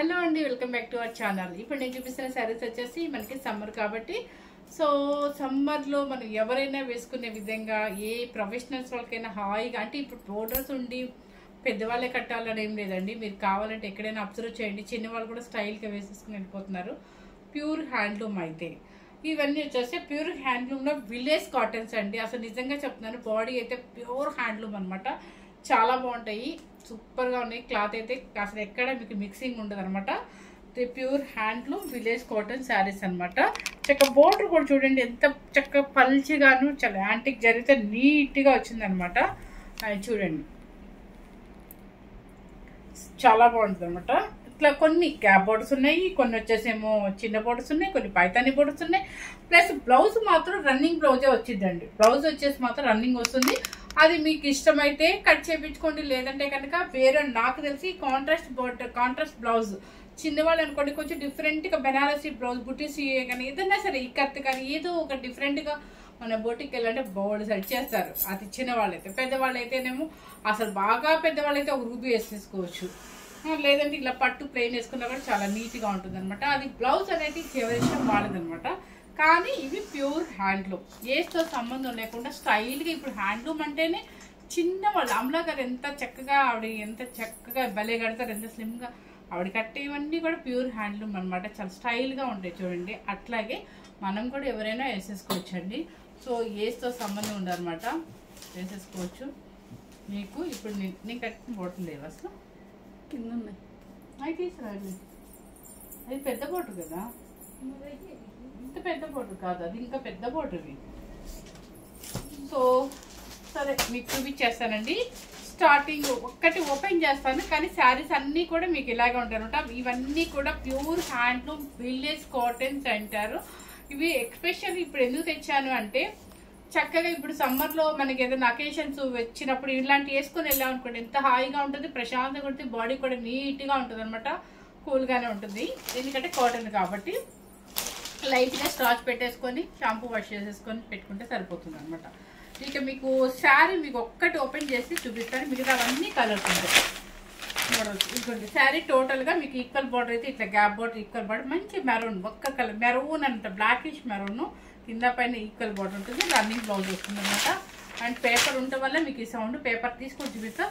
Hello అండి, welcome back to our channel. ఇప్పుడు నేను చూపిస్తున్న శారీస్ వచ్చేసి మనకి సమ్మర్ కాబట్టి, సో సమ్మర్లో మనం ఎవరైనా వేసుకునే విధంగా ఏ ప్రొఫెషనల్స్ వాళ్ళకైనా హాయిగా, అంటే ఇప్పుడు బోర్డర్స్ ఉండి పెద్దవాళ్ళే కట్టాలని ఏం లేదండి. మీరు కావాలంటే ఎక్కడైనా అబ్జర్వ్ చేయండి, చిన్నవాళ్ళు కూడా స్టైల్గా వేసేసుకుని వెళ్ళిపోతున్నారు. ప్యూర్ హ్యాండ్లూమ్ అయితే ఇవన్నీ వచ్చేసి ప్యూర్ హ్యాండ్లూమ్లో విలేజ్ కాటన్స్ అండి. అసలు నిజంగా చెప్తున్నాను, బాడీ అయితే ప్యూర్ హ్యాండ్లూమ్ అనమాట. చాలా బాగుంటాయి, సూపర్గా ఉన్నాయి. క్లాత్ అయితే అసలు ఎక్కడ మీకు మిక్సింగ్ ఉండదు అనమాట. Pure handloom village cotton saris అనమాట. చక్క బోర్డర్ కూడా చూడండి ఎంత చక్క పల్చిగాను, చాలా యాంటిక్ జరిగితే నీట్గా వచ్చిందనమాట. అది చూడండి, చాలా బాగుంటుంది అనమాట. ఇట్లా కొన్ని గ్యాప్ బోర్డర్స్ ఉన్నాయి, కొన్ని వచ్చేసేమో చిన్న బోర్డర్స్ ఉన్నాయి, కొన్ని పైతాని బోర్డర్స్ ఉన్నాయి. ప్లస్ బ్లౌజ్ మాత్రం రన్నింగ్ బ్లౌజే వచ్చిందండి. బ్లౌజ్ వచ్చేసి మాత్రం రన్నింగ్ వస్తుంది. అది మీకు ఇష్టమైతే కట్ చేయించుకోండి, లేదంటే కనుక వేరే నాకు తెలిసి కాంట్రాస్ట్ బోర్డర్ కాంట్రాస్ట్ బ్లౌజ్ చిన్నవాళ్ళు అనుకోండి, కొంచెం డిఫరెంట్గా బెనారసీ బ్లౌజ్ బుటీస్ కానీ ఏదైనా సరే ఇక్కత్ కానీ ఏదో ఒక డిఫరెంట్గా మన బోటికి వెళ్ళంటే బోర్డు సెట్ చేస్తారు. అది చిన్నవాళ్ళైతే. పెద్దవాళ్ళు అయితేనేమో అసలు బాగా పెద్దవాళ్ళైతే ఒక రూబీ వేసేసుకోవచ్చు, లేదంటే ఇలా పట్టు ప్లెయిన్ వేసుకున్నా కూడా చాలా నీట్గా ఉంటుంది అనమాట. అది బ్లౌజ్ అనేది ఎవరి ఇష్టం వాళ్ళదనమాట. కానీ ఇవి ప్యూర్ హ్యాండ్లూమ్, ఏస్తో సంబంధం లేకుండా స్టైల్గా. ఇప్పుడు హ్యాండ్లూమ్ అంటేనే చిన్నవాళ్ళు, అమలా గారు ఎంత చక్కగా ఆవిడ ఎంత చక్కగా భలే కడతారు, ఎంత స్లిమ్గా ఆవిడ కట్టేవన్నీ కూడా ప్యూర్ హ్యాండ్లూమ్ అనమాట. చాలా స్టైల్గా ఉంటాయి చూడండి. అట్లాగే మనం కూడా ఎవరైనా వేసేసుకోవచ్చండి. సో ఏస్తో సంబంధం ఉండదన్నమాట, వేసేసుకోవచ్చు. మీకు ఇప్పుడు నేను కట్టిన బోట్లు లేవు అసలు, కింద ఉన్నాయి. అవి తీసుకురండి, అది పెద్ద బోటు కదా, ఇంత పెద్ద బోటు కాదు, అది ఇంకా పెద్ద బోటువి. సో సరే మీకు చూపించేస్తానండి. స్టార్టింగ్ ఒక్కటి ఓపెన్ చేస్తాను, కానీ శారీస్ అన్నీ కూడా మీకు ఇలాగే ఉంటాయి అనమాట. ఇవన్నీ కూడా ప్యూర్ హ్యాండ్లూమ్ విలేజ్ కాటన్స్ అంటారు. ఇవి ఎక్స్పెషల్లీ ఇప్పుడు ఎందుకు తెచ్చాను అంటే, చక్కగా ఇప్పుడు సమ్మర్లో మనకి ఏదైనా అకేషన్స్ వచ్చినప్పుడు ఇలాంటి వేసుకొని వెళ్ళాం అనుకోండి, ఎంత హాయిగా ఉంటుంది, ప్రశాంతంగా ఉంటుంది, బాడీ కూడా నీట్గా ఉంటుంది అనమాట, కూల్గానే ఉంటుంది. ఎందుకంటే కాటన్ కాబట్టి లైట్గా స్టార్చ్ పెట్టేసుకొని షాంపూ వాష్ చేసేసుకొని పెట్టుకుంటే సరిపోతుంది అనమాట. ఇక మీకు శారీ మీకు ఒక్కటి ఓపెన్ చేసి చూపిస్తాను, మిగతా అవన్నీ కలర్స్ ఉంటాయి. మోడల్స్ ఇదిగోండి. శారీ టోటల్గా మీకు ఈక్వల్ బార్డర్ అయితే ఇట్లా గ్యాప్ బార్డర్, ఈక్వల్ బార్డర్, మంచి మెరూన్, ఒక్క కలర్ మెరూన్ అంట, బ్లాకిష్ మెరూన్, కింద పైన ఈక్వల్ బార్డర్ ఉంటుంది. రన్నింగ్ బ్లౌజ్ వస్తుంది అనమాట. అండ్ పేపర్ ఉండటం వల్ల మీకు ఈ సౌండ్ పేపర్ తీసుకొని చూపిస్తా.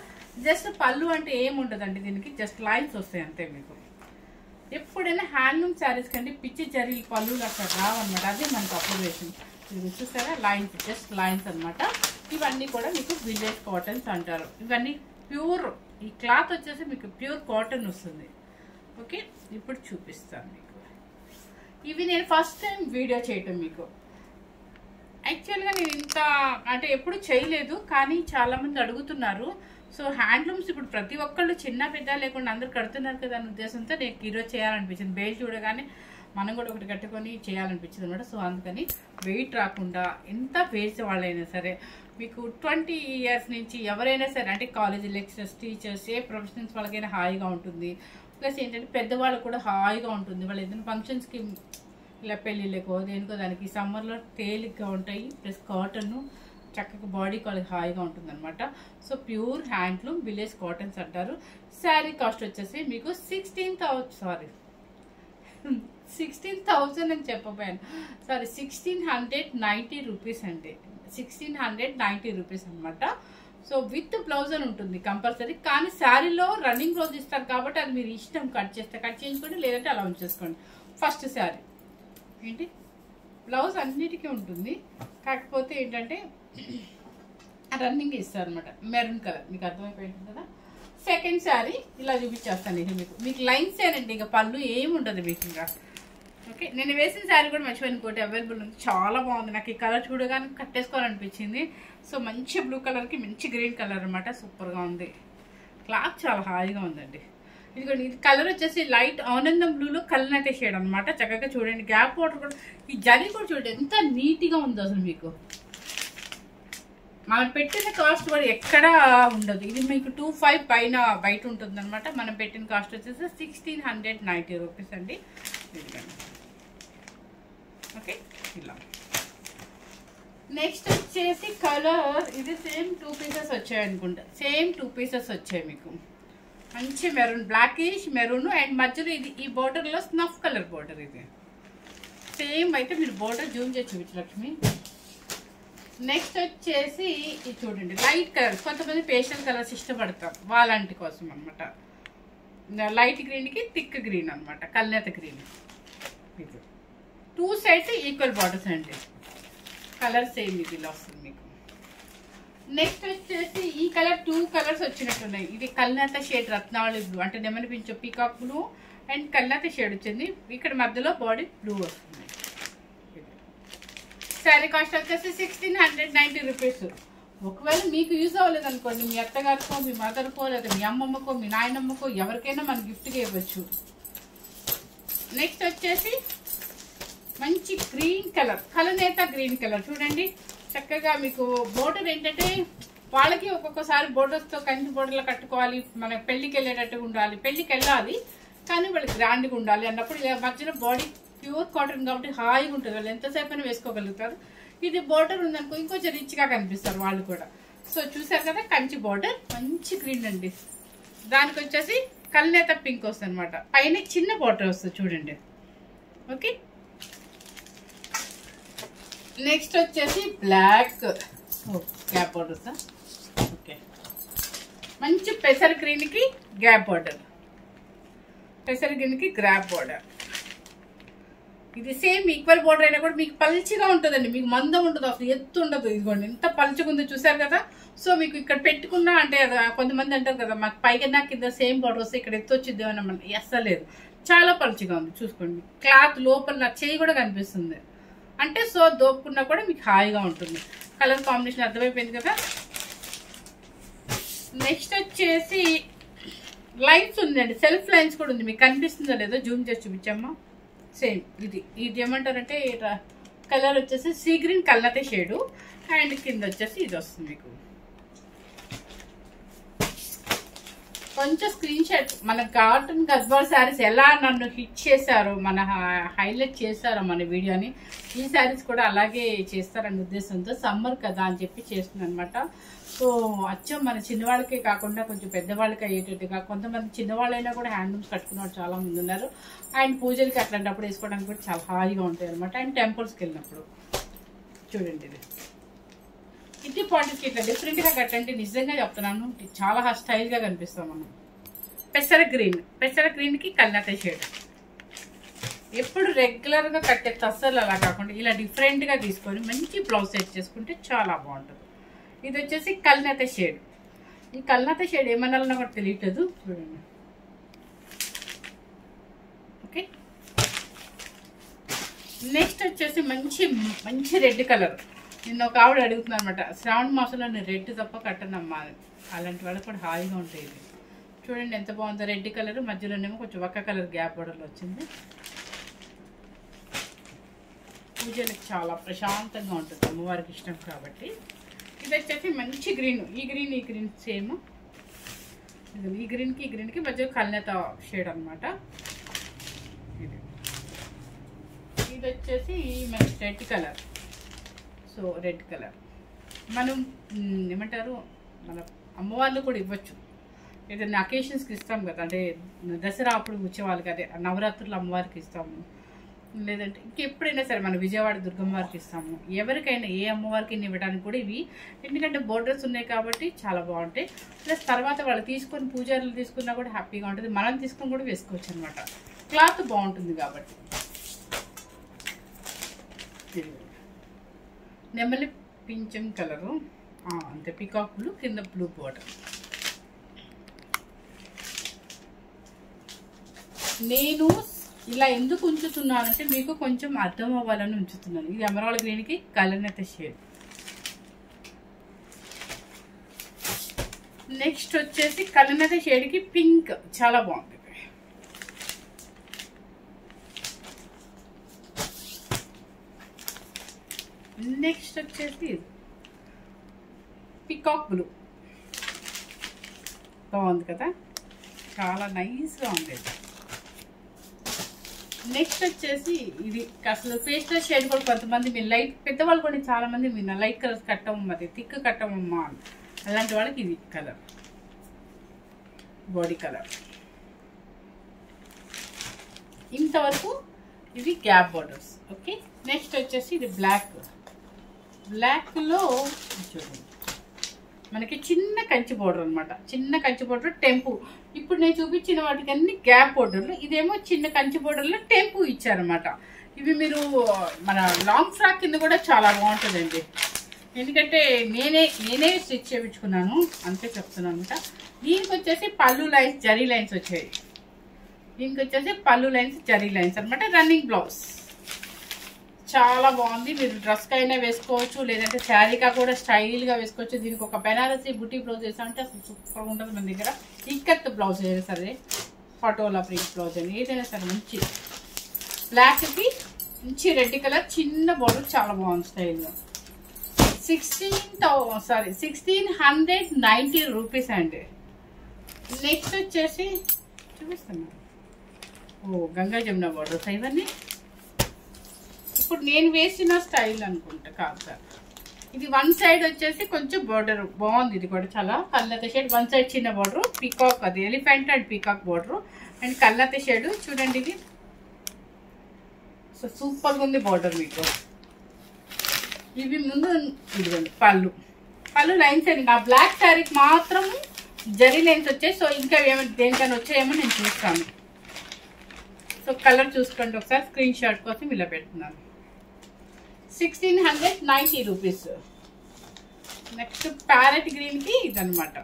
జస్ట్ పళ్ళు అంటే ఏముండదండి, దీనికి జస్ట్ లైన్స్ వస్తాయి అంతే. మీకు ఎప్పుడైనా హ్యాండ్లూమ్ శారీస్ కంటే పిచ్చి జరీ పళ్ళు అక్కడ రావన్నమాట, అదే మనకు అబ్జర్వేషన్. ఇది చూస్తారా, లైన్స్, జస్ట్ లైన్స్ అనమాట. ఇవన్నీ కూడా మీకు విలేజ్ కాటన్స్ అంటారు. ఇవన్నీ ప్యూర్, ఈ క్లాత్ వచ్చేసి మీకు ప్యూర్ కాటన్ వస్తుంది. ఓకే, ఇప్పుడు చూపిస్తాను మీకు. ఇవి నేను ఫస్ట్ టైం వీడియో చేయటం మీకు. యాక్చువల్గా నేను ఇంత అంటే ఎప్పుడు చేయలేదు, కానీ చాలామంది అడుగుతున్నారు. సో హ్యాండ్లూమ్స్ ఇప్పుడు ప్రతి ఒక్కళ్ళు చిన్న పెద్ద లేకుండా అందరు కడుతున్నారు కదా అనే ఉద్దేశంతో నేను ఈరోజు చేయాలనిపించింది. బేల్ చూడగానే మనం కూడా ఒకటి కట్టుకొని చేయాలనిపించింది అనమాట. సో అందుకని వెయిట్ రాకుండా ఎంత వేసే వాళ్ళైనా సరే, మీకు 20 years నుంచి ఎవరైనా సరే, అంటే కాలేజీ లెక్చరర్స్, టీచర్స్, ఏ ప్రొఫెషనల్స్ వాళ్ళకైనా హాయిగా ఉంటుంది. ప్లస్ ఏంటంటే పెద్దవాళ్ళు కూడా హాయిగా ఉంటుంది. వాళ్ళు ఏదైనా ఫంక్షన్స్కి ఇలా పెళ్ళిళ్ళకో దేనికో దానికి సమ్మర్లో తేలిగ్గా ఉంటాయి. ప్లస్ కాటన్ చక్కగా బాడీ వాళ్ళకి హాయిగా ఉంటుంది అనమాట. So pure handloom village cottons అంటారు. శారీ కాస్ట్ వచ్చేసి మీకు 16,000 అని చెప్పబోయాను, సారీ 1690 రూపీస్ అండి. 1690 రూపీస్ అనమాట. సో విత్ బ్లౌజ్ అని ఉంటుంది కంపల్సరీ. కానీ శారీలో రన్నింగ్ బ్లౌజ్ ఇస్తారు కాబట్టి అది మీరు ఇష్టం, కట్ చేస్తే కట్ చేయించుకోండి, లేదంటే అలా ఉంచేసుకోండి. ఫస్ట్ శారీ ఏంటి, బ్లౌజ్ అన్నిటికీ ఉంటుంది, కాకపోతే ఏంటంటే రన్నింగ్ ఇస్తారు అనమాట, మెరూన్ కలర్. మీకు అర్థమైపోయింది కదా. సెకండ్ శారీ ఇలా చూపించేస్తాను. ఇది మీకు లైన్స్ ఏనండి, ఇక పళ్ళు ఏమి ఉండదు మీకు ఇంకా. ఓకే, నేను వేసిన శారీ కూడా మర్చిపోయిన కోటి అవైలబుల్ ఉంది, చాలా బాగుంది. నాకు ఈ కలర్ చూడగానే కట్టేసుకోవాలనిపించింది. సో మంచి బ్లూ కలర్కి మంచి గ్రీన్ కలర్ అనమాట, సూపర్గా ఉంది. క్లాత్ చాలా హాయిగా ఉందండి. ఇదిగోండి, ఇది కలర్ వచ్చేసి లైట్ ఆనందం బ్లూలో కలనైతే షేడ్ అనమాట. చక్కగా చూడండి, గ్యాప్ వాటర్ కూడా, ఈ జరీ కూడా చూడండి ఎంత నీట్గా ఉందో అసలు. మీకు మనం పెట్టిన కాస్ట్ కూడా ఎక్కడా ఉండదు. ఇది మీకు 25 పైన బయట ఉంటుంది అనమాట. మనం పెట్టిన కాస్ట్ వచ్చేసి 1690 రూపీస్ అండి. ఓకే, ఇలా. నెక్స్ట్ వచ్చేసి కలర్, ఇది సేమ్ 2 పీసెస్ వచ్చాయి అనుకుంటా, సేమ్ 2 పీసెస్ వచ్చాయి మీకు. మంచి మెరూన్, బ్లాకిష్ మెరూన్ అండ్ మధ్యలో ఇది ఈ బోర్డర్లో స్నఫ్ కలర్ బోర్డర్. ఇది సేమ్ అయితే మీరు బోర్డర్ జూమ్ చేసి చూపించు లక్ష్మి. నెక్స్ట్ వచ్చేసి ఇది చూడండి, లైట్ కలర్. కొంతమంది పేస్టల్ కలర్స్ ఇష్టపడతారు, వాళ్ళంటి కోసం అనమాట. లైట్ గ్రీన్కి థిక్ గ్రీన్ అనమాట, కల్నేత గ్రీన్. ఇది 2 సైడ్స్ ఈక్వల్ బార్డర్స్ అండి. కలర్ సేమ్ ఇది ఇలా వస్తుంది మీకు. నెక్స్ట్ వచ్చేసి ఈ కలర్ 2 కలర్స్ వచ్చినట్టున్నాయి. ఇది కల్నేత షేడ్ రత్నావళి బ్లూ, అంటే నెమలి పింఛు పీకాక్ బ్లూ అండ్ కల్నేత షేడ్ వచ్చింది. ఇక్కడ మధ్యలో బాడీ బ్లూ వస్తుంది. శారీ కాస్ట్ వచ్చేసి 1690 రూపీస్. ఒకవేళ మీకు యూజ్ అవ్వలేదు అనుకోండి, మీ అత్తగారికో, మీ మదర్కో, లేదా మీ అమ్మమ్మకో, మీ నాయనమ్మకో ఎవరికైనా మనం గిఫ్ట్గా ఇవ్వచ్చు. నెక్స్ట్ వచ్చేసి మంచి గ్రీన్ కలర్, కలనేత గ్రీన్ కలర్. చూడండి చక్కగా మీకు బోర్డర్ ఏంటంటే వాళ్ళకి ఒక్కొక్కసారి బోర్డర్స్తో కంచి బోర్డర్లో కట్టుకోవాలి, మన పెళ్లికి వెళ్ళేటట్టుగా ఉండాలి, పెళ్లికి వెళ్ళాలి కానీ వాళ్ళకి గ్రాండ్గా ఉండాలి అన్నప్పుడు ఇలా మధ్యలో బాడీ ప్యూర్ కాటన్ కాబట్టి హాయిగా ఉంటుంది, వాళ్ళు ఎంతసేపు అయినా వేసుకోగలుగుతారు. ఇది బోర్డర్ ఉందనుకో ఇంకొంచెం రిచ్గా కనిపిస్తారు వాళ్ళు కూడా. సో చూసారు కదా కంచి బోర్డర్, మంచి గ్రీన్ అండి. దానికి వచ్చేసి కల్నేత పింక్ వస్తుంది అనమాట, పైన చిన్న బోర్డర్ వస్తుంది చూడండి. ఓకే, నెక్స్ట్ వచ్చేసి black gap border sir. Okay, మంచి పెసర గ్రీన్కి గ్యాప్ బోర్డర్, పెసర గ్రీన్కి గ్రాప్ బోర్డర్. ఇది సేమ్ ఈక్వల్ బోర్డర్ అయినా కూడా మీకు పల్చిగా ఉంటుందండి, మీకు మందం ఉండదు, అసలు ఎత్తు ఉండదు. ఇదిగోండి ఎంత పల్చిగా ఉందో చూసారు కదా. సో మీకు ఇక్కడ పెట్టుకున్నా అంటే కొంతమంది అంటారు కదా మాకు పైకన్నా కింద సేమ్ బోర్డర్ వస్తే ఇక్కడ ఎత్తు వచ్చిద్ది అని, అస్సలేదు, చాలా పల్చిగా ఉంది. చూసుకోండి క్లాత్ లోపల నా చేయి కూడా కనిపిస్తుంది, అంటే సో దోపుకున్నా కూడా మీకు హాయిగా ఉంటుంది. కలర్ కాంబినేషన్ అర్థమైపోయింది కదా. నెక్స్ట్ వచ్చేసి లైన్స్ ఉందండి, సెల్ఫ్ లైన్స్ కూడా ఉంది, మీకు కనిపిస్తుందో లేదో జూమ్ చేసి చూపించమ్మా. సేమ్ ఇది ఏమంటారంటే కలర్ వచ్చేసి సీ గ్రీన్ కల్నతే షేడు అండ్ కింద వచ్చేసి ఇది వస్తుంది మీకు. కొంచెం స్క్రీన్ షాట్, మన కాటన్ గద్వాల్ శారీస్ ఎలా నన్ను హిట్ చేశారో, మన హైలైట్ చేశారో మన వీడియోని, ఈ శారీస్ కూడా అలాగే చేస్తారనే ఉద్దేశంతో సమ్మర్ కదా అని చెప్పి చేస్తున్నాను అనమాట. సో అచ్చం మన చిన్నవాళ్ళకే కాకుండా కొంచెం పెద్దవాళ్ళకి అయ్యేటట్టుగా, కొంతమంది చిన్నవాళ్ళైనా కూడా హ్యాండ్లూమ్స్ కట్టుకున్న వాళ్ళు చాలా మంది ఉన్నారు. అండ్ పూజలకి అట్లాంటప్పుడు వేసుకోవడానికి కూడా చాలా హాయిగా ఉంటాయి అనమాట. అండ్ టెంపుల్స్కి వెళ్ళినప్పుడు చూడండి ఇది పాయింట్స్కి ఇట్లా డిఫరెంట్గా కట్టండి, నిజంగా చెప్తున్నాను చాలా స్టైల్గా కనిపిస్తాం మనం. పెసర గ్రీన్కి కల్నేత షేడ్. ఎప్పుడు రెగ్యులర్గా కట్టే అస్సలు అలా కాకుండా ఇలా డిఫరెంట్గా తీసుకొని మంచి బ్లౌజ్ సెట్ చేసుకుంటే చాలా బాగుంటుంది. ఇది వచ్చేసి కల్నేత షేడ్. ఈ కల్నేత షేడ్ ఏమన్నా కూడా తెలియట్లేదు చూడండి. ఓకే, నెక్స్ట్ వచ్చేసి మంచి రెడ్ కలర్. నిన్న ఒక ఆవిడ అడుగుతున్నా అనమాట, శ్రావణ మాసంలో నేను రెడ్ తప్ప కట్టనమ్మా, అలాంటి వాళ్ళకి కూడా హాయిగా ఉంటాయి. ఇది చూడండి ఎంత బాగుందో, రెడ్ కలర్ మధ్యలోనేమో కొంచెం ఒక్క కలర్ గ్యాప్ బోర్డర్లో వచ్చింది. పూజలకు చాలా ప్రశాంతంగా ఉంటుంది, అమ్మవారికి ఇష్టం కాబట్టి. ఇది వచ్చేసి మంచి గ్రీన్, ఈ గ్రీన్ సేమ్. ఈ గ్రీన్కి మధ్య కల్నేత షేడ్ అనమాట. ఇది వచ్చేసి మంచి red colour. So red colour మనం ఏమంటారు, మన అమ్మవాళ్ళు కూడా ఇవ్వచ్చు, ఏదైనా అకేషన్స్కి ఇస్తాం కదా, అంటే దసరా అప్పుడు వచ్చేవాళ్ళకి, అదే నవరాత్రులు అమ్మవారికి ఇస్తాము, లేదంటే ఇంకెప్పుడైనా సరే మన విజయవాడ దుర్గమ్మ వారికి ఇస్తాము, ఎవరికైనా ఏ అమ్మవారికి ఇవ్వడానికి కూడా ఇవి, ఎందుకంటే బోర్డర్స్ ఉన్నాయి కాబట్టి చాలా బాగుంటాయి. ప్లస్ తర్వాత వాళ్ళు తీసుకొని పూజారులు తీసుకున్నా కూడా హ్యాపీగా ఉంటుంది, మనం తీసుకొని కూడా వేసుకోవచ్చు అనమాట, క్లాత్ బాగుంటుంది కాబట్టి. నెమలి పింఛం కలరు అంతే, పీకాక్ బ్లూ కింద బ్లూ బోర్డర్. నేను ఇలా ఎందుకు ఉంచుతున్నానంటే మీకు కొంచెం అర్థం అవ్వాలని ఉంచుతున్నాను. ఇది ఎమరాల్డ్ గ్రీన్కి కలనేత షేడ్. నెక్స్ట్ వచ్చేసి కలనేత షేడ్కి పింక్, చాలా బాగుంది. నెక్స్ట్ వచ్చేసి పీకాక్ బ్లూ, బాగుంది కదా, చాలా నైస్గా ఉంది. నెక్స్ట్ వచ్చేసి ఇది అసలు పేస్టల్ షేడ్ కూడా కొంతమంది మీరు లైట్, పెద్దవాళ్ళు కూడా చాలా మంది మీరు లైట్ కలర్స్ కట్టమమ్మా, అది థిక్ కట్టమమ్మా, అలాంటి వాళ్ళకి ఇది కలర్. Body colour. ఇంతవరకు ఇది గ్యాప్ బార్డర్స్. ఓకే, నెక్స్ట్ వచ్చేసి ఇది బ్లాక్. బ్లాక్లో చూడండి మనకి చిన్న కంచి బోర్డర్ అనమాట. చిన్న కంచి బోర్డర్ టెంపు. ఇప్పుడు నేను చూపించిన వాటికి అన్ని గ్యాప్ బోర్డర్లు, ఇదేమో చిన్న కంచి బోర్డర్లో టెంపు ఇచ్చారనమాట. ఇవి మీరు మన లాంగ్ ఫ్రాక్ కింద కూడా చాలా బాగుంటుందండి. ఎందుకంటే నేనే స్టిచ్ చేయించుకున్నాను, అంతే చెప్తున్నాను అనమాట. దీనికి వచ్చేసి పళ్ళు లైన్స్ జరీ లైన్స్ వచ్చాయి. దీనికి వచ్చేసి పళ్ళు లైన్స్ జరీ లైన్స్ అనమాట. రన్నింగ్ బ్లౌజ్ చాలా బాగుంది. మీరు డ్రెస్కి అయినా వేసుకోవచ్చు, లేదంటే శారీగా కూడా స్టైల్గా వేసుకోవచ్చు. దీనికి ఒక బెనారసీ బుటీ బ్లౌజ్ వేసామంటే అసలు సూపర్గా ఉంటుంది. మన దగ్గర ఇక్కత్ బ్లౌజ్ అయినా సరే, పటోలా ప్రింట్ బ్లౌజ్ అని ఏదైనా సరే మంచి బ్లాక్కి మంచి రెడ్ కలర్ చిన్న బోర్డర్ చాలా బాగుంది స్టైల్గా. 1690 రూపీస్ అండి. నెక్స్ట్ వచ్చేసి చూపిస్తాను. ఓ గంగా జమున బోర్డర్స్ ఇవన్నీ ఇప్పుడు నేను వేసిన స్టైల్ అనుకుంటా. కాదు సార్, ఇది వన్ సైడ్ వచ్చేసి కొంచెం బోర్డర్ బాగుంది. ఇది కూడా చాలా కల్లత షేడ్. వన్ సైడ్ చిన్న బోర్డర్ పీకాక్, అది elephant and peacock border and కల్లత షేడ్ చూడండి. ఇది సో సూపర్గా ఉంది బోర్డర్ మీకు. ఇవి ముందు ఇదిగోండి పళ్ళు లైన్స్ అండి. నా బ్లాక్ శారీకి మాత్రం జరీ లైన్స్ వచ్చాయి. సో ఇంకా ఏమైనా దేనికైనా వచ్చాయేమో నేను చూస్తాను. సో కలర్ చూసుకోండి ఒకసారి, స్క్రీన్ షాట్ కోసం ఇలా పెడుతున్నాను. 1690 రూపీస్. నెక్స్ట్ ప్యారెట్ గ్రీన్కి ఇదనమాట.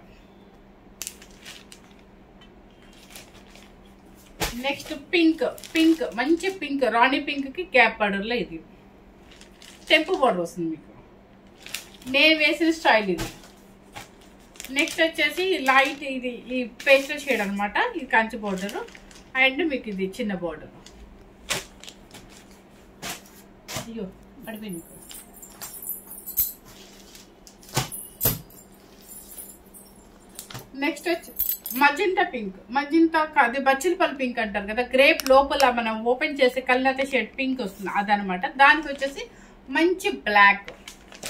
నెక్స్ట్ పింక్ మంచి పింక్, రాణి పింక్కి గ్యాప్ బార్డర్లో ఇది టెంపు బార్డర్ వస్తుంది మీకు. నేను వేసిన స్టైల్ ఇది. నెక్స్ట్ వచ్చేసి లైట్, ఇది ఈ పేస్టల్ షేడ్ అనమాట. ఇది కంచి బోర్డర్ అండ్ మీకు ఇది చిన్న బోర్డర్. అయ్యో పడిపోయింది. నెక్స్ట్ వచ్చి మజింతా అది బచ్చిలపల్లి పింక్ అంటారు కదా, గ్రేప్ లోపల మనం ఓపెన్ చేసి కళ్ళతే షేడ్ పింక్ వస్తుంది అదనమాట. దానికి వచ్చేసి మంచి బ్లాక్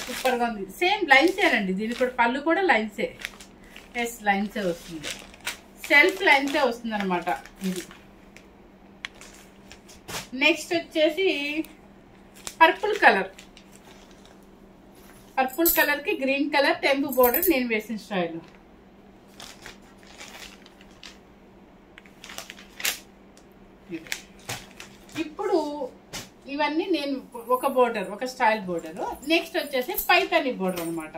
సూపర్గా ఉంది. సేమ్ లైన్సేనండి, దీనికి కూడా పళ్ళు కూడా లైన్సే. ఎస్ లైన్సే వస్తుంది, సెల్ఫ్ లైన్సే వస్తుంది అనమాట ఇది. నెక్స్ట్ వచ్చేసి పర్పుల్ కలర్కి గ్రీన్ కలర్ టెంపు బోర్డర్ నేను వేసిన స్టైల్. ఇప్పుడు ఇవన్నీ నేను ఒక బోర్డర్, ఒక స్టైల్ బోర్డర్. నెక్స్ట్ వచ్చేసి పైతాని బోర్డర్ అనమాట.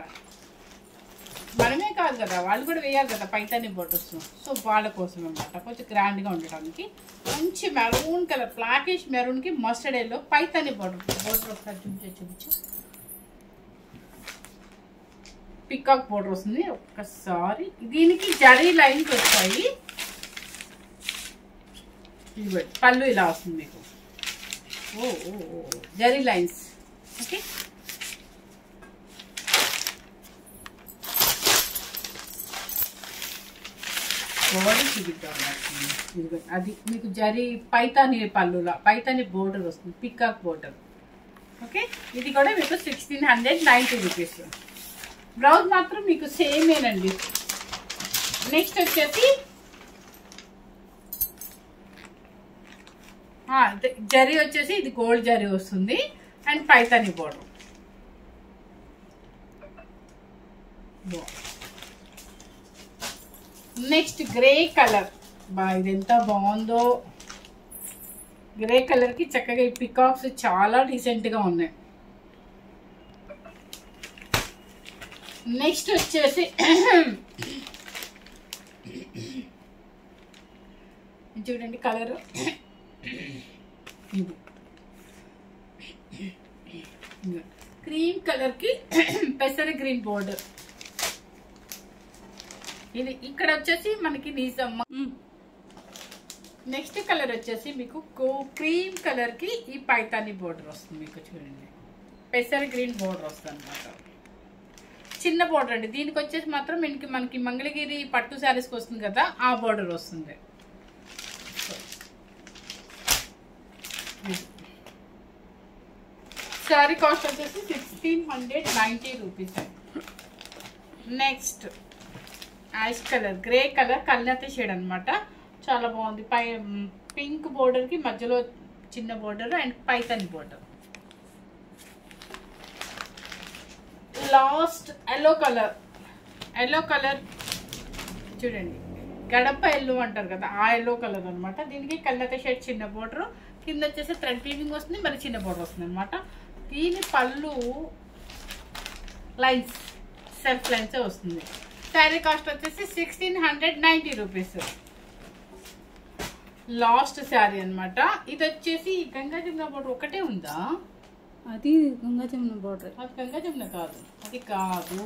మనమే కాదు కదా, వాళ్ళు కూడా వేయాలి కదా పైతాని బోర్డర్స్. సో వాళ్ళ కోసం అనమాట, కొంచెం గ్రాండ్గా ఉండడానికి. మంచి మెరూన్ కలర్, బ్లాకిష్ మెరూన్కి మస్టర్డ్ ఎల్లో పైతాని బోర్డర్ ఒకసారి చూపించు. పికాక్ బోర్డర్ వస్తుంది ఒక్కసారి. దీనికి జరీ లైన్స్ వస్తాయి. పళ్ళు ఇలా వస్తుంది మీకు. ఓ జరీ లైన్స్. ఓకే, బోర్డర్ చూపిద్దాం. అది మీకు జరీ పైతాని పళ్ళులా పైతాని బోర్డర్ వస్తుంది, పికాక్ బోర్డర్. ఓకే, ఇది కూడా మీకు 1690 రూపీస్. బ్లౌజ్ మాత్రం మీకు సేమేనండి. నెక్స్ట్ వచ్చేసి జరీ వచ్చేసి ఇది గోల్డ్ జరీ వస్తుంది and Paithani border. Next grey colour, ఇది ఎంత బాగుందో. గ్రే కలర్కి చక్కగా ఈ పికాక్స్ చాలా డీసెంట్గా ఉన్నాయి. నెక్స్ట్ వచ్చేసి చూడండి కలర్ క్రీమ్ కలర్కి పెసర గ్రీన్ బోర్డర్. ఇది ఇక్కడ వచ్చేసి మనకి నిజమ్మ. నెక్స్ట్ కలర్ వచ్చేసి మీకు క్రీమ్ కలర్కి ఈ పైతాని బోర్డర్ వస్తుంది మీకు. చూడండి పెసర గ్రీన్ బోర్డర్ వస్తుంది అనమాట. చిన్న బోర్డర్ అండి. దీనికి వచ్చేసి మాత్రం మనకి మంగళగిరి పట్టు శారీస్కి వస్తుంది కదా, ఆ బోర్డర్ వస్తుంది. శారీ కాస్ట్ వచ్చేసి 1690 rupees. Next ash colour, grey colour, కల్నేత షేడ్ అనమాట. చాలా బాగుంది. పై పింక్ బోర్డర్కి మధ్యలో చిన్న border and Paithani border. Last yellow colour చూడండి, గడప ఎల్లో అంటారు కదా, ఆ ఎల్లో కలర్ అనమాట. దీనికి కల్నేత షేడ్ చిన్న బోర్డర్, కింద వచ్చేసి థ్రెడ్ వీవింగ్ వస్తుంది, మరి చిన్న బోర్డర్ వస్తుంది అనమాట. దీని పళ్ళు లైన్స్, సెల్ఫ్ లైన్స్ వస్తుంది. శారీ కాస్ట్ వచ్చేసి 1690 రూపీస్. లాస్ట్ శారీ అనమాట. ఇది వచ్చేసి గంగా జమున బోర్డర్ ఒకటే ఉందా? అది గంగా జమున బోర్డర్. అది గంగా జమున కాదు, అది కాదు.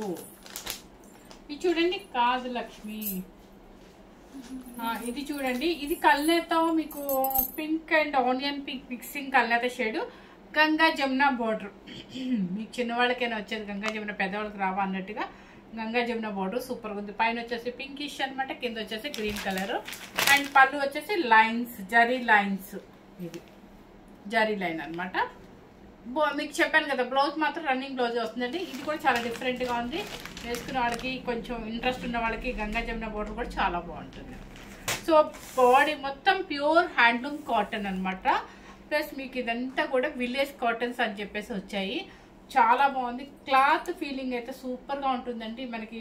ఇది చూడండి, కాదు లక్ష్మి. ఇది చూడండి, ఇది కల్నేత, మీకు pink and onion pink mixing కల్నేత షేడ్, గంగా జమున బోర్డర్. మీకు చిన్నవాళ్ళకైనా వచ్చేది, గంగా జమున పెద్దవాళ్ళకి రావా అన్నట్టుగా గంగా జమున బోర్డర్ సూపర్గా ఉంది. పైన వచ్చేసి పింకిష్ అనమాట, కింద వచ్చేసి గ్రీన్ కలర్ అండ్ పళ్ళు వచ్చేసి లైన్స్, జరీ లైన్స్. ఇది జరీ లైన్ అనమాట. మీకు చెప్పాను కదా, బ్లౌజ్ మాత్రం రన్నింగ్ బ్లౌజ్ వస్తుందండి. ఇది కూడా చాలా డిఫరెంట్గా ఉంది. వేసుకున్న వాళ్ళకి, కొంచెం ఇంట్రెస్ట్ ఉన్న వాళ్ళకి గంగా జమున బోర్డర్ కూడా చాలా బాగుంటుంది. సో బాడీ మొత్తం ప్యూర్ హ్యాండ్లూమ్ కాటన్ అనమాట. ప్లస్ మీకు ఇదంతా కూడా విలేజ్ కాటన్స్ అని చెప్పేసి వచ్చాయి. చాలా బాగుంది. క్లాత్ ఫీలింగ్ అయితే సూపర్గా ఉంటుందండి. మనకి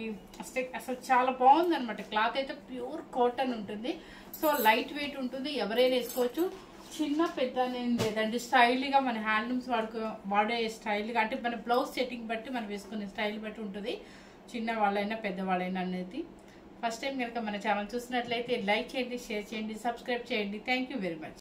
అసలు చాలా బాగుంది అనమాట. క్లాత్ అయితే ప్యూర్ కాటన్ ఉంటుంది. సో లైట్ వెయిట్ ఉంటుంది, ఎవరైనా వేసుకోవచ్చు. చిన్న పెద్ద అనేది లేదండి. స్టైల్గా మన హ్యాండ్లూమ్స్ వాడే స్టైల్గా, అంటే మన బ్లౌజ్ సెట్టింగ్ బట్టి మనం వేసుకునే స్టైల్ బట్టి ఉంటుంది, చిన్న వాళ్ళైనా పెద్దవాళ్ళైనా అనేది. ఫస్ట్ టైం కనుక మన ఛానల్ చూసినట్లయితే లైక్ చేయండి, షేర్ చేయండి, సబ్స్క్రైబ్ చేయండి. Thank you very much.